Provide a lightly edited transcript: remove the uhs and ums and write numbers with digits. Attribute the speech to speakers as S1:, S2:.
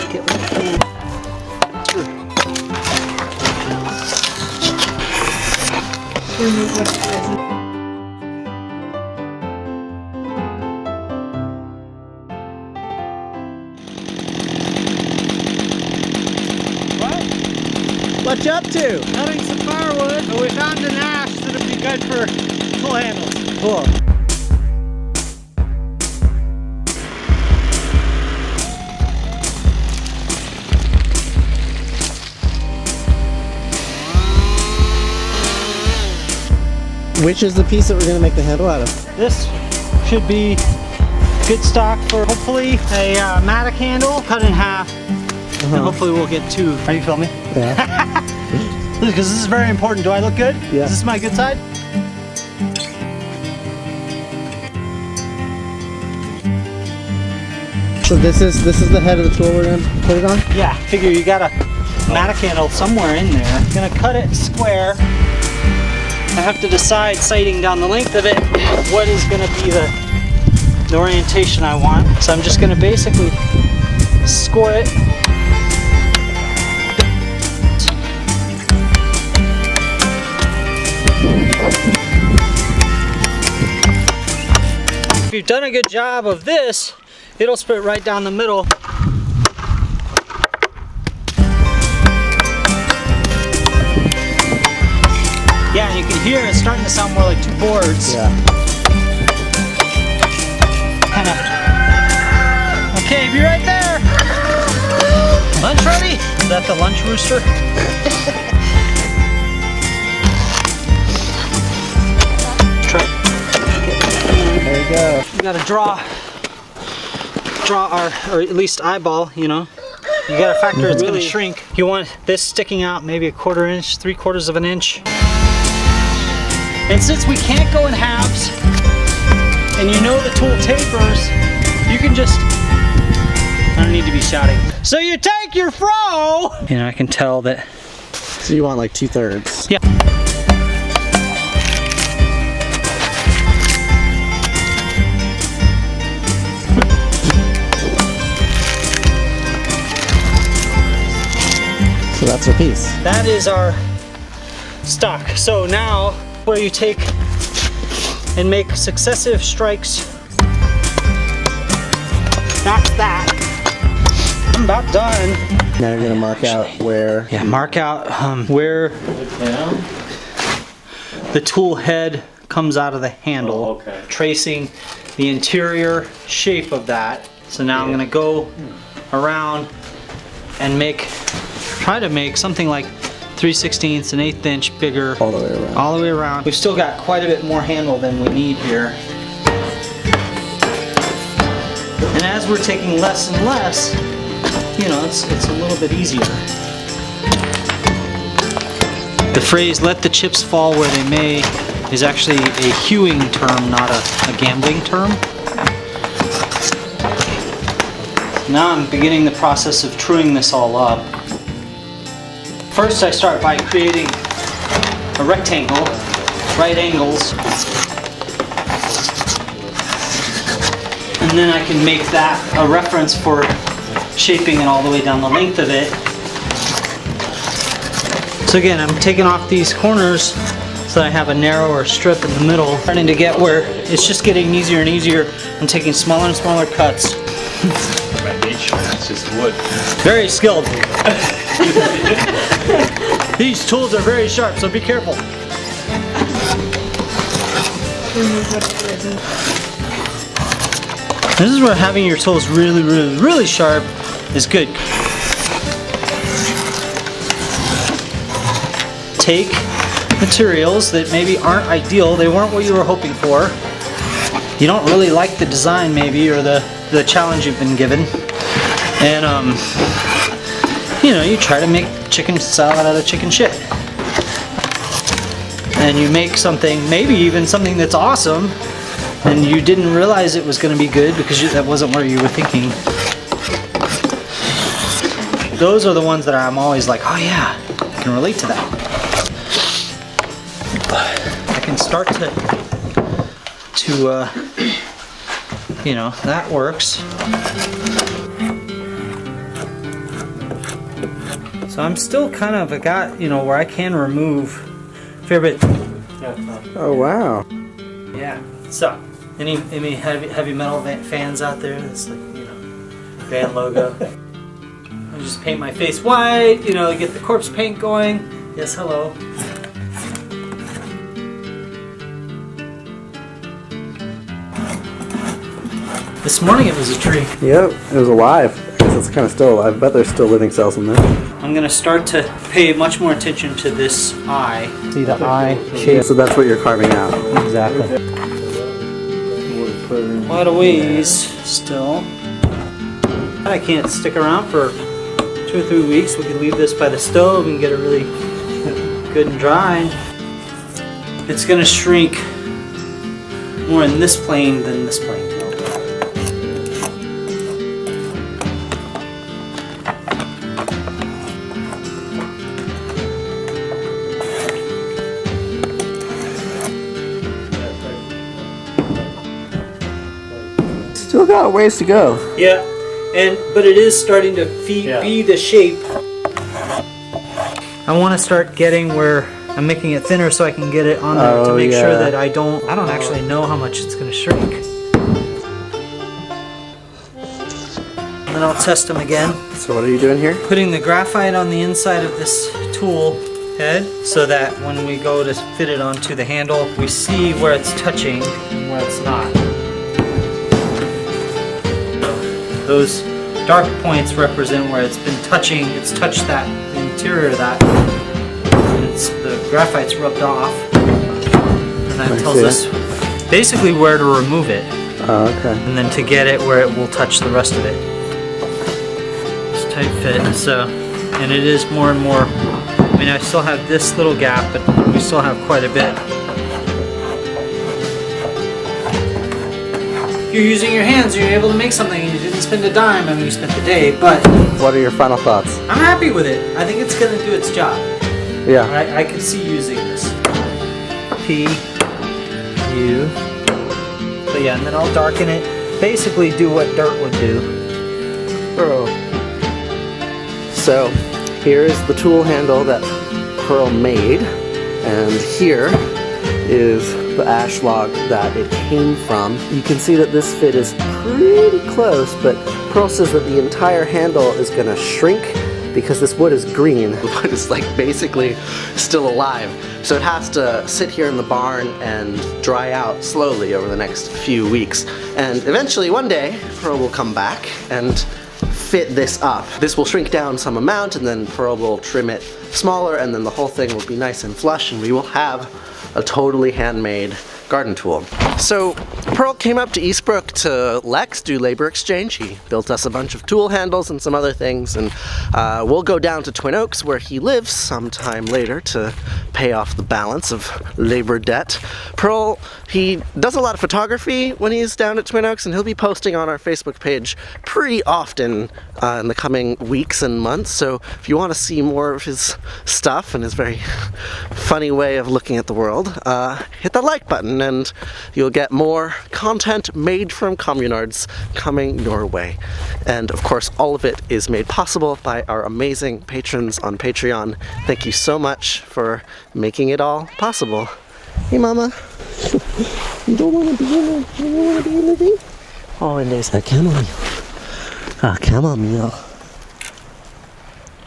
S1: Get one hand.
S2: What you up to?
S1: Cutting some firewood, but we found an ash that'll be good for pull handles.
S2: Cool. Which is the piece that we're going to make the handle out of?
S1: This should be good stock for hopefully a Mattock handle cut in half. And hopefully we'll get two. Are you filming?
S2: Yeah.
S1: Because this is very important. Do I look good?
S2: Yeah.
S1: Is this my good side?
S2: So this is the head of the tool we're going to put it on?
S1: Yeah, figure you got a Mattock handle somewhere in there. I'm gonna cut it square. I have to decide, sighting down the length of it, what is gonna be the orientation I want. So I'm just gonna basically score it. If you've done a good job of this, it'll split right down the middle. Yeah, and you can hear it's starting to sound more like two boards.
S2: Yeah.
S1: Kinda. Okay, be right there. Lunch ready? Is that the lunch rooster? Try.
S2: There you go.
S1: We gotta draw our, or at least eyeball, you know. You gotta factor it's gonna shrink. You want this sticking out maybe a 1/4 inch, 3/4 of an inch. And since we can't go in halves, and you know the tool tapers, you can just, I don't need to be shouting. So you take your fro! You know, I can tell that.
S2: So you want like 2/3?
S1: Yeah.
S2: So that's our piece.
S1: That is our stock. So now, where you take and make successive strikes. That's that. I'm about done.
S2: Now you're gonna mark out where.
S1: Yeah, mark out where the tool head comes out of the handle, tracing the interior shape of that. So now I'm gonna go around and try to make something like 3/16, an 1/8 inch bigger.
S2: All the way around.
S1: All the way around. We've still got quite a bit more handle than we need here. And as we're taking less and less, you know, it's a little bit easier. The phrase, let the chips fall where they may, is actually a hewing term, not a gambling term. Now I'm beginning the process of truing this all up. First I start by creating a rectangle, right angles, and then I can make that a reference for shaping it all the way down the length of it. So again, I'm taking off these corners so that I have a narrower strip in the middle. Starting to get where it's just getting easier and easier. I'm taking smaller and smaller cuts.
S3: It's just wood.
S1: Very skilled. These tools are very sharp, so be careful. This is where having your tools really sharp is good. Take materials that maybe aren't ideal, they weren't what you were hoping for. You don't really like the design maybe, or the challenge you've been given. And you know, you try to make chicken salad out of chicken shit. And you make something, maybe even something that's awesome, and you didn't realize it was going to be good because that wasn't where you were thinking. Those are the ones that I'm always like, oh yeah, I can relate to that. I can start to you know, that works. So I'm still kind of you know, where I can remove a fair bit.
S2: Oh wow.
S1: Yeah. So, any heavy metal fans out there? That's like, you know, band logo. I just paint my face white, you know, get the corpse paint going. Yes, hello. This morning it was a tree.
S2: Yep, it was alive. I guess it's kind of still alive. I bet there's still living cells in there.
S1: I'm gonna start to pay much more attention to this eye. See the eye shape?
S2: So that's what you're carving out.
S1: Exactly. Quite a ways still. I can't stick around for 2 or 3 weeks. We could leave this by the stove and get it really good and dry. It's gonna shrink more in this plane than this plane.
S2: Still got a ways to go.
S1: Yeah, but it is starting to be the shape. I want to start getting where I'm making it thinner so I can get it on there to make sure that I don't actually know how much it's going to shrink. And then I'll test them again.
S2: So what are you doing here?
S1: Putting the graphite on the inside of this tool head so that when we go to fit it onto the handle, we see where it's touching and where it's not. Those dark points represent where it's been touching, it's touched the interior of that. The graphite's rubbed off. And that tells us basically where to remove it.
S2: Oh, okay.
S1: And then to get it where it will touch the rest of it. It's tight fit, so, and it is more and more, I mean, I still have this little gap, but we still have quite a bit. You're using your hands, you're able to make something, and you didn't spend a dime. I mean, you spent the day, but
S2: What are your final thoughts?
S1: I'm happy with it. I think it's gonna do its job.
S2: Yeah.
S1: I could see using this. P, U. So yeah, and then I'll darken it. Basically do what dirt would do.
S2: So here is the tool handle that Purl made, and here is the ash log that it came from. You can see that this fit is pretty close, but Purl says that the entire handle is gonna shrink because this wood is green. The wood is like basically still alive. So it has to sit here in the barn and dry out slowly over the next few weeks. And eventually one day, Purl will come back and fit this up. This will shrink down some amount, and then Purl will trim it smaller, and then the whole thing will be nice and flush, and we will have a totally handmade garden tool. So Purl came up to Eastbrook to Lex do labor exchange. He built us a bunch of tool handles and some other things, and we'll go down to Twin Oaks where he lives sometime later to pay off the balance of labor debt. Purl, he does a lot of photography when he's down at Twin Oaks, and he'll be posting on our Facebook page pretty often in the coming weeks and months. So if you want to see more of his stuff and his very funny way of looking at the world, hit that like button and you'll get more content made from communards coming your way. And of course, all of it is made possible by our amazing patrons on Patreon. Thank you so much for making it all possible. Hey Mama, you don't want to be in there? You don't want to be in the thing? Oh, and there's a chamomile. Ah, chamomile.